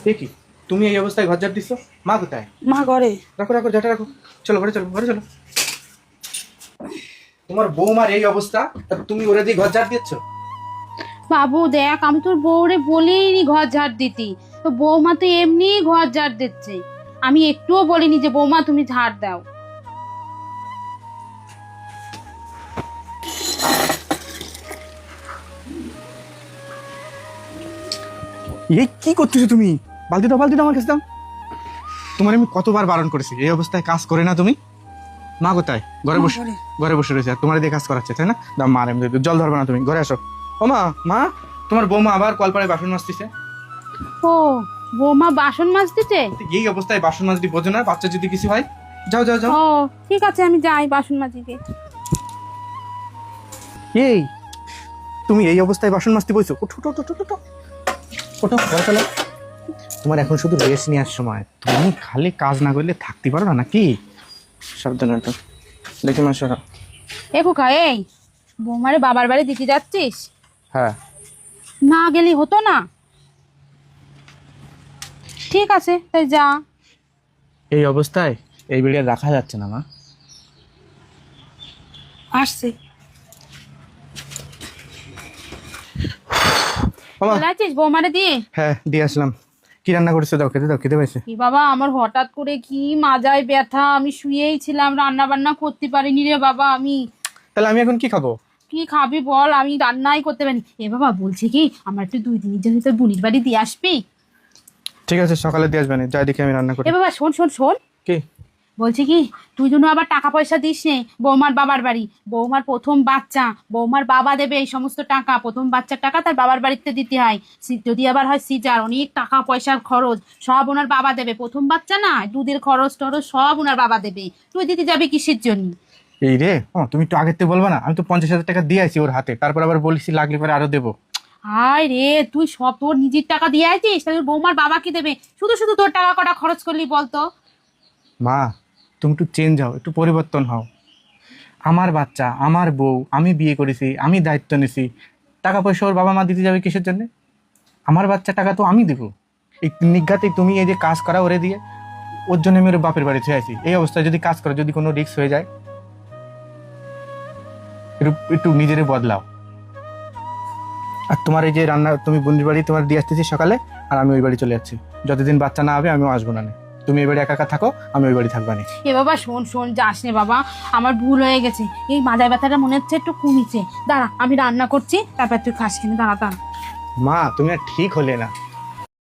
দেখি তুমি এই অবস্থায় ঘর ঝাড় দিচ্ছ, মা কোথায়? মা ঘরে। রাখো রাখো, ঝাঁটা রাখো। চলো ঘরে, চলো ঘরে চলো। তোমার বৌমার এই অবস্থা, আর তুমি ওরে দিয়ে ঘর ঝাড় দিচ্ছ? বাবু দেখ, আমি তোর বউরে বলিনি ঘর ঝাড় দিতি, তো বৌমা তো এমনি ঘর ঝাড় দিচ্ছে। আমি একটুও বলিনি যে বৌমা তুমি ঝাড় দাও। এই কি করতেছো তুমি? বালতি দাও, বালতি দাও, আমার কাছে দাও। তোমার আমি কতবার বারণ করেছি এই অবস্থায় কাজ করে না তুমি। মা কোথায়? ঘরে মা বসে, ঘরে। ঘরে বসে রয়েছে, আর তোমার দিয়ে কাজ করাচ্ছে, তাই না? দাও মা, এমনি জল ধরবে না তুমি, ঘরে আসো। ও মা, মা তোমার বৌমা আবার কলপাড়ে বাসন মাজতেছে। ও, বৌমা বাসন মাজতেছে? এই অবস্থায় বাসন মাজতে বোঝো না? বাচ্চা যদি কিছু হয়? যাও যাও যাও। ও ঠিক আছে, আমি যাই বাসন মাজিতে। এই তুমি এই অবস্থায় বাসন মাজতে বসছো? ওঠো ওঠো ওঠো ওঠো ওঠো, ঘরে চলো। তোমার এখন শুধু রেস্ট নেওয়ার সময়, তুমি খালি কাজ না করলে থাকতে পারো না নাকি? সাবধানে তো দেখি মা, সরা। এ খোকা, এই বৌমারে বাবার বাড়ি দিতে যাচ্ছিস? হ্যাঁ। না গেলি হতো না? ঠিক আছে তাই যা। এই অবস্থায় এই বেড়ে রাখা যাচ্ছে না মা। আসছে। বাবা, চলে আসছিস বৌমারে দিয়ে? হ্যাঁ দিয়ে আসলাম। কি রান্না করেছো? দাও খেতে, দাও খেতে পাইছে। কি বাবা, আমার হঠাৎ করে কি মাজায় ব্যথা, আমি শুয়েই ছিলাম, রান্না বান্না করতে পারিনি রে বাবা। আমি তাহলে আমি এখন কি খাবো? কি খাবি বল, আমি রান্নাই করতে পারিনি। এ বাবা বলছি কি, আমার একটু 2 দিনের জন্য তোর বুনির বাড়ি দিয়ে আসবি? ঠিক আছে, সকালে দিয়ে আসবেন, যাই দেখি আমি রান্না করি। এ বাবা শোন শোন শোন, কি? বলছি কি, তুই জন্য আবার টাকা পয়সা দিস নে বৌমার বাবার বাড়ি। বৌমার প্রথম বাচ্চা, বৌমার বাবা দেবে এই সমস্ত টাকা। প্রথম বাচ্চার টাকা তার বাবার বাড়িতে দিতে হয়। যদি আবার হয় সিজার, অনেক টাকা পয়সার খরচ, সব ওনার বাবা দেবে। প্রথম বাচ্চা না, দুধের খরচ টরচ সব ওনার বাবা দেবে। তুই দিতে যাবি কিসের জন্য? এই রে, ও তুমি একটু আগের থেকে বলবা না? আমি তো 50,000 টাকা দিয়ে আছি ওর হাতে, তারপর আবার বলেছি লাগলে পরে আরো দেবো। হায় রে, তুই সব তোর নিজের টাকা দিয়ে আছিস, তাহলে বৌমার বাবা কি দেবে? শুধু শুধু তোর টাকা কটা খরচ করলি বলতো? মা তুমি একটু চেঞ্জ হও, একটু পরিবর্তন হও। আমার বাচ্চা, আমার বউ, আমি বিয়ে করেছি, আমি দায়িত্ব নিছি। টাকা পয়সা ওর বাবা মা দিতে যাবে কিসের জন্য? আমার বাচ্চা টাকা তো আমি দেবো। এই নিঘাতে তুমি এই যে কাজ করা ওরে দিয়ে, ওর জন্য আমি ওর বাপের বাড়ি ছেড়ে আছি। এই অবস্থায় যদি কাজ করে, যদি কোনো রিস্ক হয়ে যায়, একটু একটু নিজেরে বদলাও। আর তোমার এই যে রান্না, তুমি বোনের বাড়ি তোমার দিয়ে আসতেছি সকালে, আর আমি ওই বাড়ি চলে যাচ্ছি। যতদিন বাচ্চা না হবে আমিও আসবো না। তুমি এই বাড়ি একা একা থাকো, আমি ওই বাড়ি থাকবা না। এ বাবা শোন শোন, যাস নে বাবা, আমার ভুল হয়ে গেছে। এই মাজায় ব্যথাটা মনে হচ্ছে একটু কমিছে। দাঁড়া, আমি রান্না করছি, তারপর তুই খাস কিনে। দাঁড়া দাঁড়া। মা তুমি আর ঠিক হলে না।